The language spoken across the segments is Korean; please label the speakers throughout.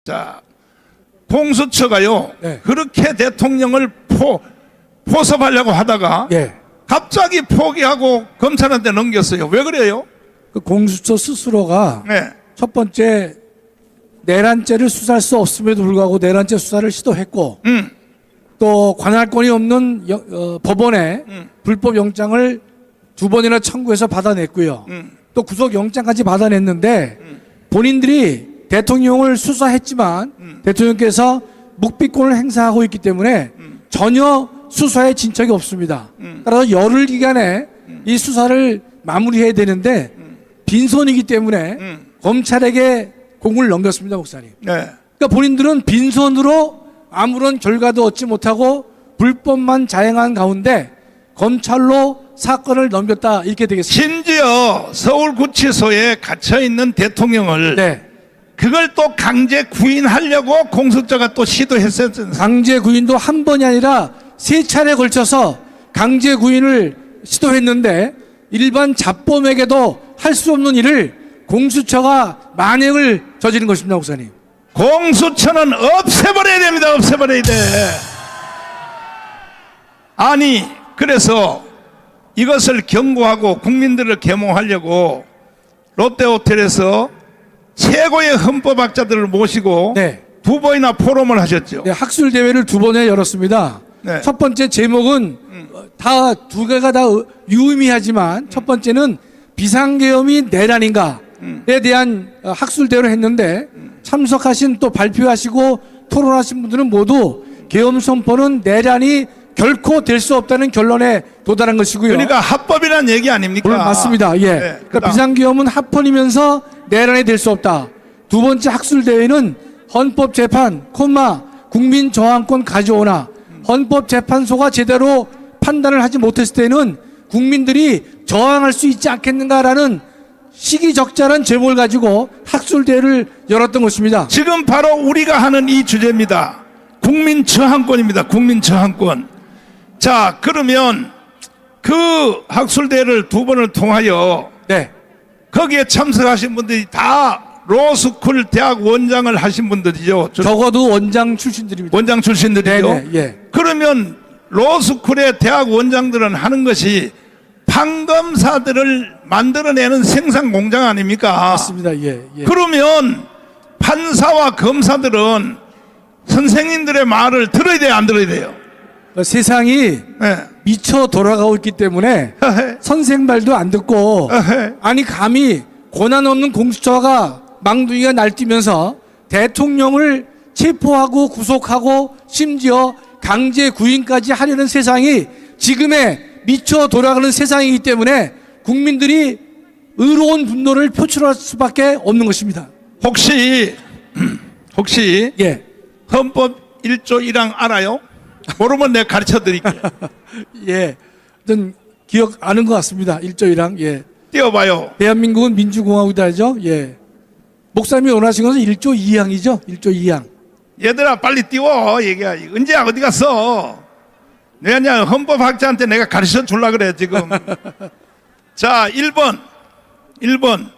Speaker 1: 자, 공수처가요.
Speaker 2: 네.
Speaker 1: 그렇게 대통령을 포섭하려고 하다가
Speaker 2: 예.
Speaker 1: 갑자기 포기하고 검찰한테 넘겼어요. 왜 그래요?
Speaker 2: 그 공수처 스스로가
Speaker 1: 네.
Speaker 2: 첫 번째 내란죄를 수사할 수 없음에도 불구하고 내란죄 수사를 시도했고 또 관할권이 없는 법원에 불법 영장을 두 번이나 청구해서 받아냈고요. 또 구속 영장까지 받아냈는데 본인들이 대통령을 수사했지만 대통령께서 묵비권을 행사하고 있기 때문에 전혀 수사에 진척이 없습니다. 따라서 열흘 기간에 이 수사를 마무리해야 되는데 빈손이기 때문에 검찰에게 공을 넘겼습니다, 목사님.
Speaker 1: 네.
Speaker 2: 그러니까 본인들은 빈손으로 아무런 결과도 얻지 못하고 불법만 자행한 가운데 검찰로 사건을 넘겼다 이렇게 되겠습니다.
Speaker 1: 심지어 서울구치소에 갇혀있는 대통령을
Speaker 2: 네.
Speaker 1: 그걸 또 강제 구인하려고 공수처가 또 시도했어요.
Speaker 2: 강제 구인도 한 번이 아니라 세 차례 걸쳐서 강제 구인을 시도했는데 일반 잡범에게도 할 수 없는 일을 공수처가 만행을 저지른 것입니다, 목사님.
Speaker 1: 공수처는 없애버려야 됩니다. 없애버려야 돼. 아니, 그래서 이것을 경고하고 국민들을 계몽하려고 롯데호텔에서 최고의 헌법학자들을 모시고
Speaker 2: 네.
Speaker 1: 두 번이나 포럼을 하셨죠.
Speaker 2: 네, 학술 대회를 두 번에 열었습니다.
Speaker 1: 네.
Speaker 2: 첫 번째 제목은 다 두 개가 다 유의미하지만 첫 번째는 비상계엄이 내란인가에 대한 학술 대회를 했는데 참석하신 또 발표하시고 토론하신 분들은 모두 계엄 선포는 내란이 결코 될 수 없다는 결론에 도달한 것이고요.
Speaker 1: 그러니까 합법이라는 얘기 아닙니까?
Speaker 2: 맞습니다. 예.
Speaker 1: 네,
Speaker 2: 그러니까 비상계엄은 합헌이면서 내란이 될 수 없다. 두 번째 학술 대회는 헌법재판, 국민 저항권 가져오나 헌법재판소가 제대로 판단을 하지 못했을 때는 국민들이 저항할 수 있지 않겠는가라는 시기적절한 제목을 가지고 학술 대회를 열었던 것입니다.
Speaker 1: 지금 바로 우리가 하는 이 주제입니다. 국민 저항권입니다. 국민 저항권. 자, 그러면 그 학술대회를 두 번을 통하여
Speaker 2: 네.
Speaker 1: 거기에 참석하신 분들이 다 로스쿨 대학 원장을 하신 분들이죠.
Speaker 2: 적어도 원장 출신들입니다.
Speaker 1: 원장 출신들이죠.
Speaker 2: 네네, 예.
Speaker 1: 그러면 로스쿨의 대학 원장들은 하는 것이 판검사들을 만들어내는 생산 공장 아닙니까?
Speaker 2: 맞습니다. 예. 예.
Speaker 1: 그러면 판사와 검사들은 선생님들의 말을 들어야 돼요, 안 들어야 돼요?
Speaker 2: 세상이
Speaker 1: 네.
Speaker 2: 미쳐 돌아가고 있기 때문에 선생 말도 안 듣고 아니 감히 권한 없는 공수처가 망둥이가 날뛰면서 대통령을 체포하고 구속하고 심지어 강제 구인까지 하려는 세상이 지금의 미쳐 돌아가는 세상이기 때문에 국민들이 의로운 분노를 표출할 수밖에 없는 것입니다.
Speaker 1: 혹시
Speaker 2: 예.
Speaker 1: 헌법 1조 1항 알아요? 모르면 내가 가르쳐 드릴게요.
Speaker 2: 예. 전 기억 아는 것 같습니다. 1조 1항. 예.
Speaker 1: 띄워봐요.
Speaker 2: 대한민국은 민주공화국이다죠. 예. 목사님이 원하신 것은 1조 2항이죠. 1조 2항.
Speaker 1: 얘들아 빨리 띄워. 얘기해. 은재야 어디 갔어? 내가 그냥 헌법학자한테 내가 가르쳐 줄라 그래 지금. 자, 1번
Speaker 2: 1조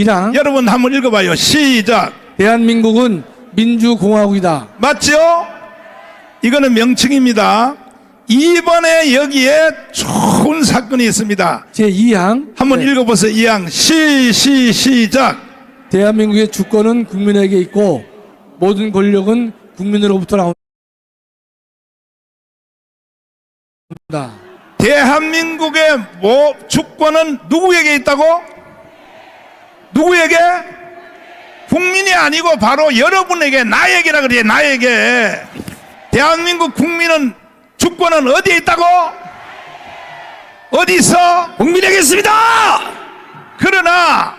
Speaker 2: 1항.
Speaker 1: 여러분 한번 읽어봐요. 시작.
Speaker 2: 대한민국은 민주공화국이다.
Speaker 1: 맞죠? 이거는 명칭입니다. 2번에 여기에 좋은 사건이 있습니다.
Speaker 2: 제2항.
Speaker 1: 한번 읽어보세요. 2항 시작.
Speaker 2: 대한민국의 주권은 국민에게 있고 모든 권력은 국민으로부터 나온다.
Speaker 1: 대한민국의 주권은 누구에게 있다고? 누구에게? 국민이 아니고 바로 여러분에게, 나에게라 그래. 나에게. 대한민국 국민은 주권은 어디에 있다고? 어디 있어? 국민에게 있습니다. 그러나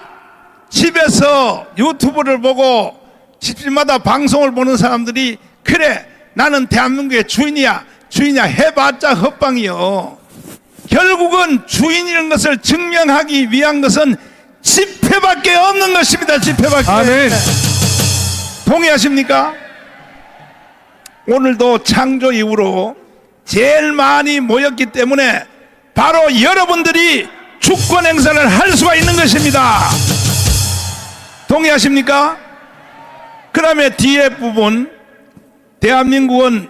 Speaker 1: 집에서 유튜브를 보고 집집마다 방송을 보는 사람들이 그래 나는 대한민국의 주인이야 해봤자 헛방이요. 결국은 주인이라는 것을 증명하기 위한 것은 집회밖에 없는 것입니다. 집회밖에.
Speaker 2: 아멘.
Speaker 1: 동의하십니까? 오늘도 창조 이후로 제일 많이 모였기 때문에 바로 여러분들이 주권 행사를 할 수가 있는 것입니다. 동의하십니까? 그 다음에 뒤에 부분, 대한민국은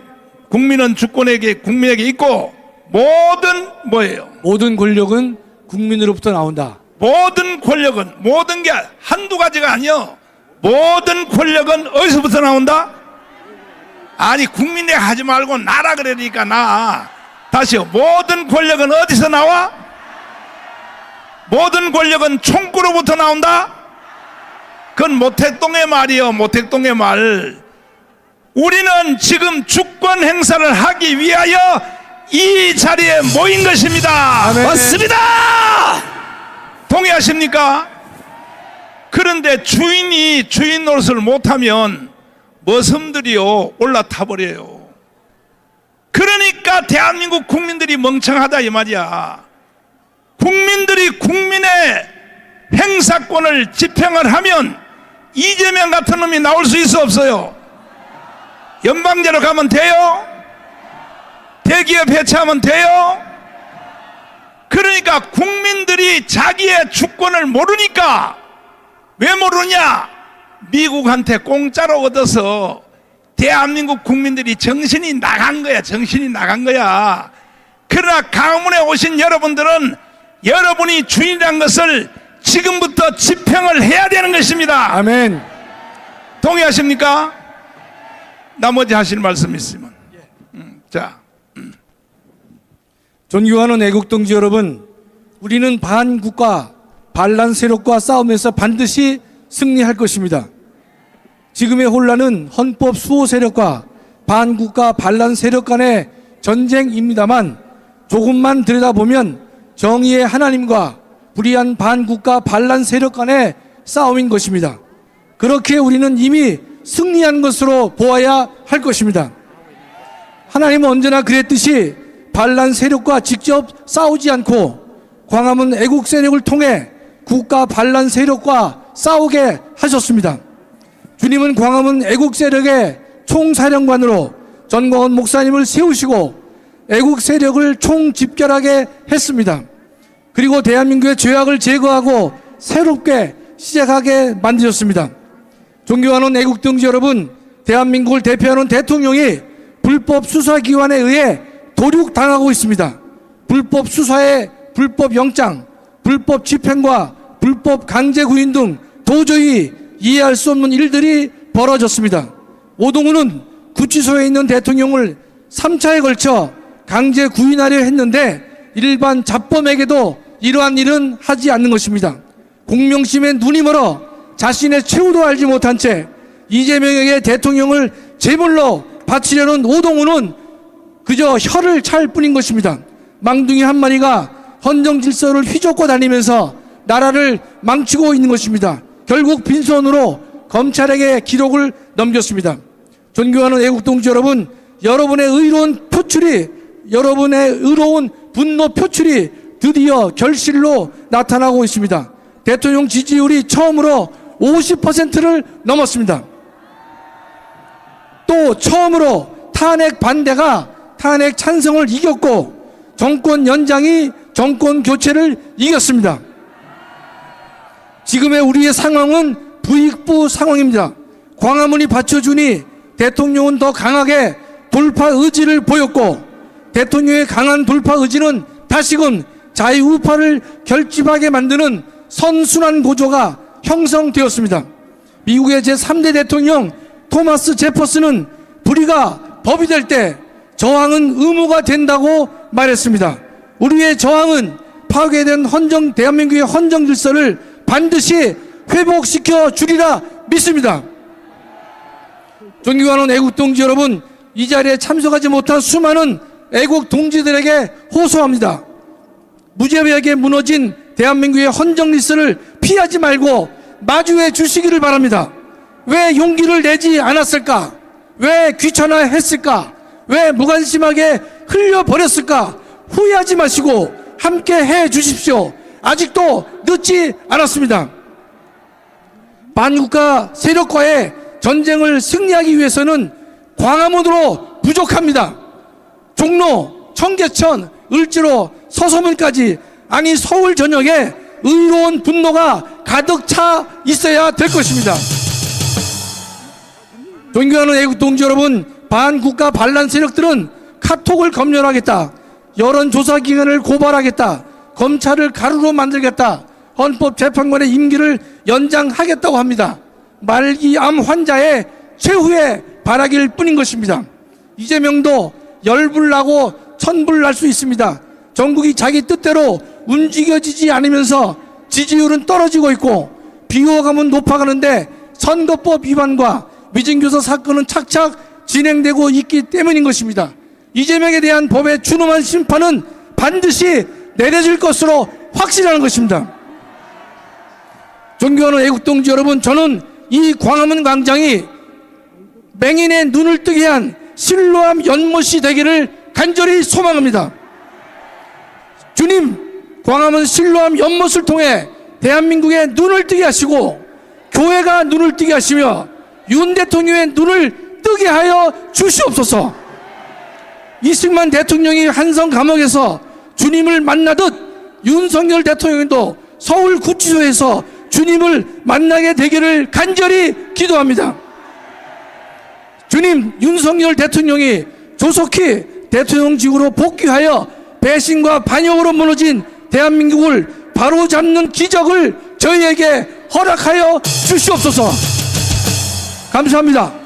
Speaker 1: 국민은 국민에게 있고 모든 뭐예요?
Speaker 2: 모든 권력은 국민으로부터 나온다.
Speaker 1: 모든 권력은, 모든 게 한두 가지가 아니요. 모든 권력은 어디서부터 나온다? 아니, 국민에게 하지 말고 나라 그러니까 나. 다시요. 모든 권력은 어디서 나와? 모든 권력은 총구로부터 나온다? 그건 모택동의 말이요. 모택동의 말. 우리는 지금 주권 행사를 하기 위하여 이 자리에 모인 것입니다.
Speaker 2: 아멘.
Speaker 1: 맞습니다. 동의하십니까? 그런데 주인이 주인 노릇을 못하면 머슴들이요 올라타 버려요. 그러니까 대한민국 국민들이 멍청하다 이 말이야. 국민들이 국민의 행사권을 집행을 하면 이재명 같은 놈이 나올 수 있어 없어요? 연방제로 가면 돼요? 대기업 해체하면 돼요? 그러니까 국민들이 자기의 주권을 모르니까, 왜 모르냐? 미국한테 공짜로 얻어서 대한민국 국민들이 정신이 나간 거야. 정신이 나간 거야. 그러나 가문에 오신 여러분들은 여러분이 주인이라는 것을 지금부터 집행을 해야 되는 것입니다.
Speaker 2: 아멘.
Speaker 1: 동의하십니까? 나머지 하실 말씀 있으면. 자,
Speaker 2: 존경하는 애국동지 여러분, 우리는 반국가 반란 세력과 싸움에서 반드시 승리할 것입니다. 지금의 혼란은 헌법 수호 세력과 반국가 반란 세력 간의 전쟁입니다만, 조금만 들여다보면 정의의 하나님과 불의한 반국가 반란 세력 간의 싸움인 것입니다. 그렇게 우리는 이미 승리한 것으로 보아야 할 것입니다. 하나님은 언제나 그랬듯이 반란 세력과 직접 싸우지 않고 광화문 애국 세력을 통해 국가 반란 세력과 싸우게 하셨습니다. 주님은 광화문 애국 세력의 총사령관으로 전광훈 목사님을 세우시고 애국 세력을 총집결하게 했습니다. 그리고 대한민국의 죄악을 제거하고 새롭게 시작하게 만드셨습니다. 존경하는 애국동지 여러분, 대한민국을 대표하는 대통령이 불법 수사기관에 의해 도륙당하고 있습니다. 불법 수사에 불법 영장, 불법 집행과 불법 강제 구인 등 도저히 이해할 수 없는 일들이 벌어졌습니다. 오동훈은 구치소에 있는 대통령을 3차에 걸쳐 강제 구인하려 했는데 일반 잡범에게도 이러한 일은 하지 않는 것입니다. 공명심에 눈이 멀어 자신의 최후도 알지 못한 채 이재명에게 대통령을 제물로 바치려는 오동훈은 그저 혀를 찰 뿐인 것입니다. 망둥이 한 마리가 헌정 질서를 휘젓고 다니면서 나라를 망치고 있는 것입니다. 결국 빈손으로 검찰에게 기록을 넘겼습니다. 존경하는 애국동지 여러분, 여러분의 의로운 분노 표출이 드디어 결실로 나타나고 있습니다. 대통령 지지율이 처음으로 50%를 넘었습니다. 또 처음으로 탄핵 반대가 탄핵 찬성을 이겼고 정권 연장이 정권 교체를 이겼습니다. 지금의 우리의 상황은 부익부 상황입니다. 광화문이 받쳐주니 대통령은 더 강하게 돌파 의지를 보였고, 대통령의 강한 돌파 의지는 다시금 자유우파를 결집하게 만드는 선순환 구조가 형성되었습니다. 미국의 제3대 대통령 토마스 제퍼슨은 불의가 법이 될 때 저항은 의무가 된다고 말했습니다. 우리의 저항은 파괴된 대한민국의 헌정 질서를 반드시 회복시켜 주리라 믿습니다. 존경하는 애국동지 여러분, 이 자리에 참석하지 못한 수많은 애국동지들에게 호소합니다. 무자비하게 무너진 대한민국의 헌정 질서를 피하지 말고 마주해 주시기를 바랍니다. 왜 용기를 내지 않았을까? 왜 귀찮아했을까? 왜 무관심하게 흘려버렸을까? 후회하지 마시고 함께 해 주십시오. 아직도 늦지 않았습니다. 반국가 세력과의 전쟁을 승리하기 위해서는 광화문으로 부족합니다. 종로, 청계천, 을지로, 서소문까지, 아니 서울 전역에 의로운 분노가 가득 차 있어야 될 것입니다. 존경하는 애국 동지 여러분, 반국가 반란 세력들은 카톡을 검열하겠다, 여론조사기관을 고발하겠다, 검찰을 가루로 만들겠다, 헌법재판관의 임기를 연장하겠다고 합니다. 말기암 환자의 최후의 바라기일 뿐인 것입니다. 이재명도 열불나고 천불날 수 있습니다. 전국이 자기 뜻대로 움직여지지 않으면서 지지율은 떨어지고 있고 비호감은 높아가는데 선거법 위반과 위증교사 사건은 착착 진행되고 있기 때문인 것입니다. 이재명에 대한 법의 준엄한 심판은 반드시 내려질 것으로 확신하는 것입니다. 존경하는 애국동지 여러분, 저는 이 광화문 광장이 맹인의 눈을 뜨게 한 실로암 연못이 되기를 간절히 소망합니다. 주님, 광화문 실로암 연못을 통해 대한민국의 눈을 뜨게 하시고 교회가 눈을 뜨게 하시며 윤 대통령의 눈을 뜨게 하여 주시옵소서. 이승만 대통령이 한성 감옥에서 주님을 만나듯 윤석열 대통령도 서울 구치소에서 주님을 만나게 되기를 간절히 기도합니다. 주님, 윤석열 대통령이 조속히 대통령직으로 복귀하여 배신과 반역으로 무너진 대한민국을 바로잡는 기적을 저희에게 허락하여 주시옵소서. 감사합니다.